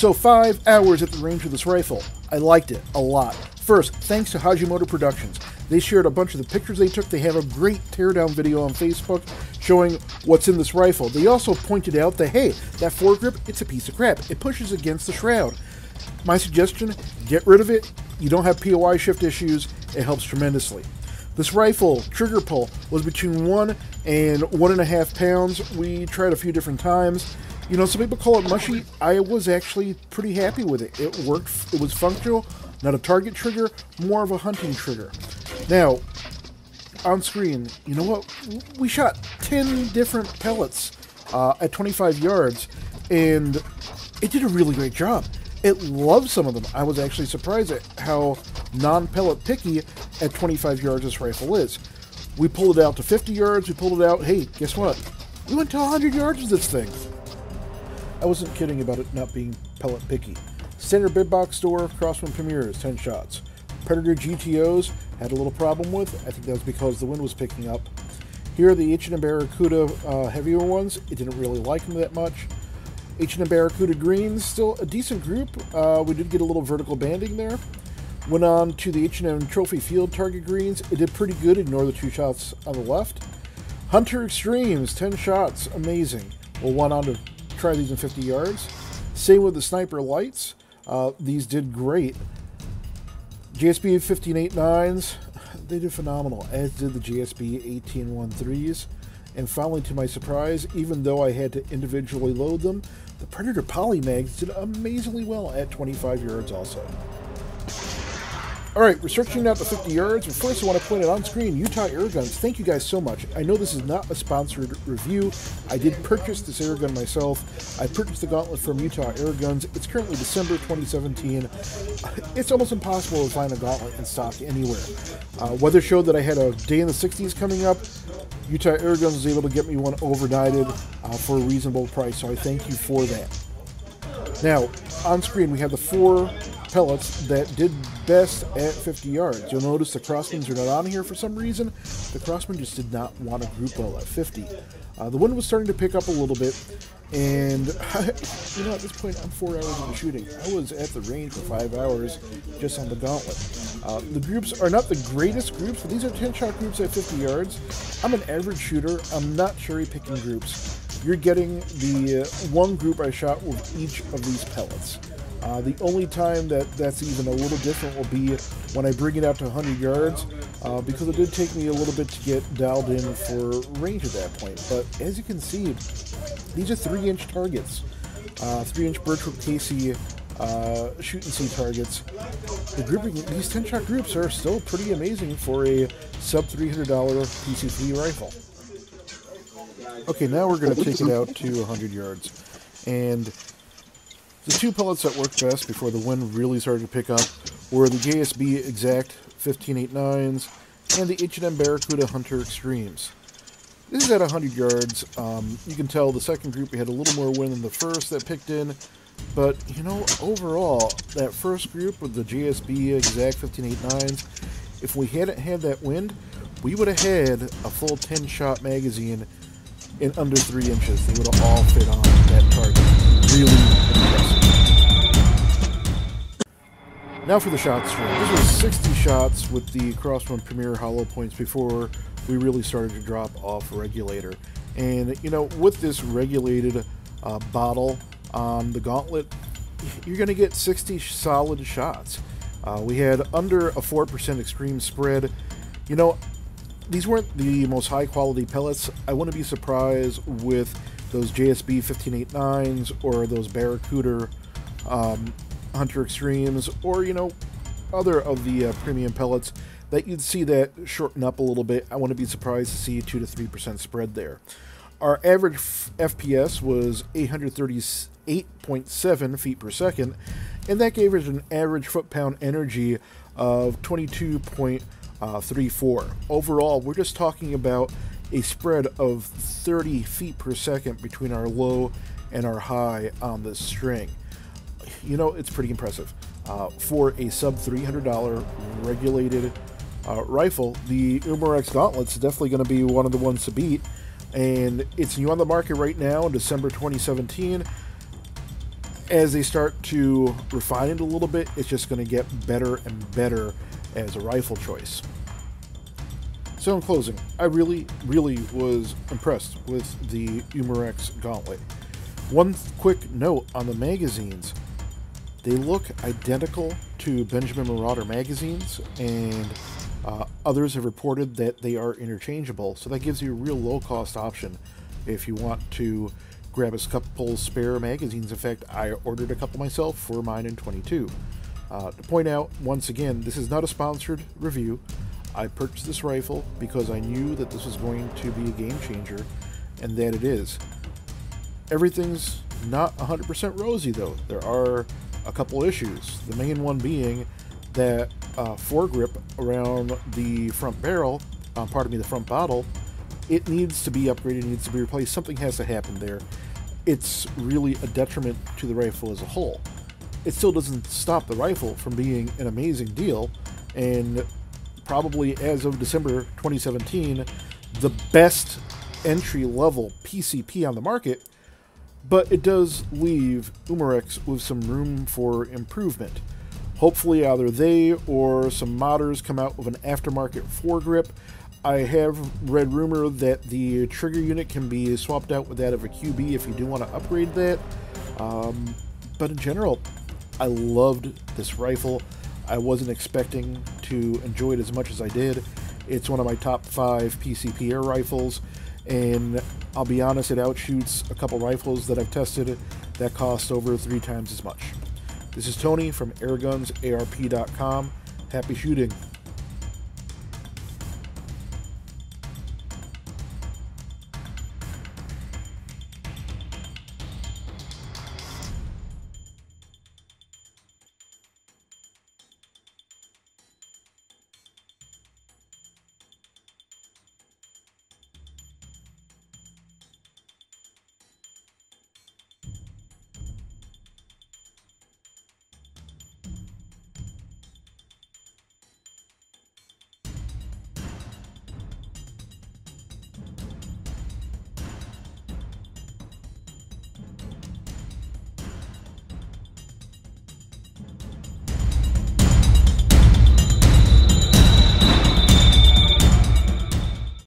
So 5 hours at the range with this rifle. I liked it a lot. First, thanks to Hajimoto Productions. They shared a bunch of the pictures they took. They have a great teardown video on Facebook showing what's in this rifle. They also pointed out that, hey, that foregrip, it's a piece of crap. It pushes against the shroud. My suggestion, get rid of it. You don't have POI shift issues. It helps tremendously. This rifle, trigger pull, was between 1 and 1.5 pounds. We tried a few different times. You know, some people call it mushy. I was actually pretty happy with it. It worked. It was functional. Not a target trigger, more of a hunting trigger. Now, on screen, you know what? We shot 10 different pellets at 25 yards, and it did a really great job. It loved some of them. I was actually surprised at how non-pellet picky at 25 yards this rifle is. We pulled it out to 50 yards. We pulled it out. Hey, guess what? We went to 100 yards with this thing. I wasn't kidding about it not being pellet picky. Standard bid box store, Crosswind Premiers, 10 shots. Predator GTOs had a little problem with. I think that was because the wind was picking up. Here are the H&M Barracuda heavier ones. It didn't really like them that much. H&M Barracuda Greens, still a decent group. We did get a little vertical banding there. Went on to the H&M Trophy Field Target Greens. It did pretty good. Ignore the 2 shots on the left. Hunter Extremes, 10 shots. Amazing. We'll went on to try these in 50 yards. Same with the Sniper Lights. These did great. GSB 15.89s, they did phenomenal, as did the GSB 18.13s. And finally, to my surprise, even though I had to individually load them, the Predator Polymags did amazingly well at 25 yards also. Alright, we're stretching out to 50 yards, but first I want to point out on screen, Utah Airguns. Thank you guys so much. I know this is not a sponsored review. I did purchase this airgun myself. I purchased the Gauntlet from Utah Airguns. It's currently December 2017. It's almost impossible to find a Gauntlet in stock anywhere. Weather showed that I had a day in the 60s coming up. Utah Airguns was able to get me one overnighted for a reasonable price, so I thank you for that. Now, on screen we have the 4 pellets that did best at 50 yards. You'll notice the Crossmans are not on here for some reason. The Crossman just did not want a group well at 50. The wind was starting to pick up a little bit, and you know, at this point I'm 4 hours into shooting. I was at the range for 5 hours just on the Gauntlet. The groups are not the greatest groups, but these are 10-shot groups at 50 yards. I'm an average shooter. I'm not cherry-picking groups. You're getting the one group I shot with each of these pellets. The only time that's even a little different will be when I bring it out to 100 yards, because it did take me a little bit to get dialed in for range at that point. But as you can see, these are 3-inch targets, 3-inch Birchwood Casey shoot and see targets. The grouping, these 10-shot groups are still pretty amazing for a sub $300 PC3 rifle. Okay, now we're going to take it out to 100 yards, and the 2 pellets that worked best before the wind really started to pick up were the JSB Exact 15.89s and the H&M Barracuda Hunter Extremes. This is at 100 yards. You can tell the second group we had a little more wind than the first that picked in, but you know, overall, that first group with the JSB Exact 15.89s, if we hadn't had that wind, we would have had a full 10-shot magazine in under 3 inches. They would have all fit on that target. Really impressive. Now for the shot stream. This was 60 shots with the Crosswind Premier hollow points before we really started to drop off regulator. And you know, with this regulated bottle on the Gauntlet, you're going to get 60 solid shots. We had under a 4% extreme spread. You know, these weren't the most high quality pellets. I wouldn't be surprised with those JSB 15.89s or those Barracuda Hunter Extremes, or you know, other of the premium pellets, that you'd see that shorten up a little bit. I wouldn't be surprised to see 2 to 3% spread there. Our average FPS was 838.7 feet per second, and that gave us an average foot-pound energy of 22.34. Overall, we're just talking about a spread of 30 feet per second between our low and our high on this string. You know, it's pretty impressive. For a sub $300 regulated rifle, the Umarex Gauntlet's definitely going to be one of the ones to beat, and it's new on the market right now in December 2017. as they start to refine it a little bit, it's just going to get better and better as a rifle choice. So in closing, I really was impressed with the Umarex Gauntlet. One quick note on the magazines. They look identical to Benjamin Marauder magazines, and others have reported that they are interchangeable, so that gives you a real low-cost option if you want to grab a couple spare magazines. In fact, I ordered a couple myself for mine in 22. To point out, once again, this is not a sponsored review. I purchased this rifle because I knew that this was going to be a game changer, and that it is. Everything's not 100% rosy, though. There are a couple issues. The main one being that foregrip around the front barrel, the front bottle, it needs to be upgraded, needs to be replaced. Something has to happen there. It's really a detriment to the rifle as a whole. It still doesn't stop the rifle from being an amazing deal, and probably as of December 2017, the best entry-level PCP on the market, but it does leave Umarex with some room for improvement. Hopefully either they or some modders come out with an aftermarket foregrip. I have read rumor that the trigger unit can be swapped out with that of a QB if you do want to upgrade that. But in general, I loved this rifle. I wasn't expecting to enjoy it as much as I did. It's one of my top 5 PCP air rifles, and I'll be honest, it outshoots a couple rifles that I've tested that cost over 3 times as much. This is Tony from airgunsarp.com. Happy shooting.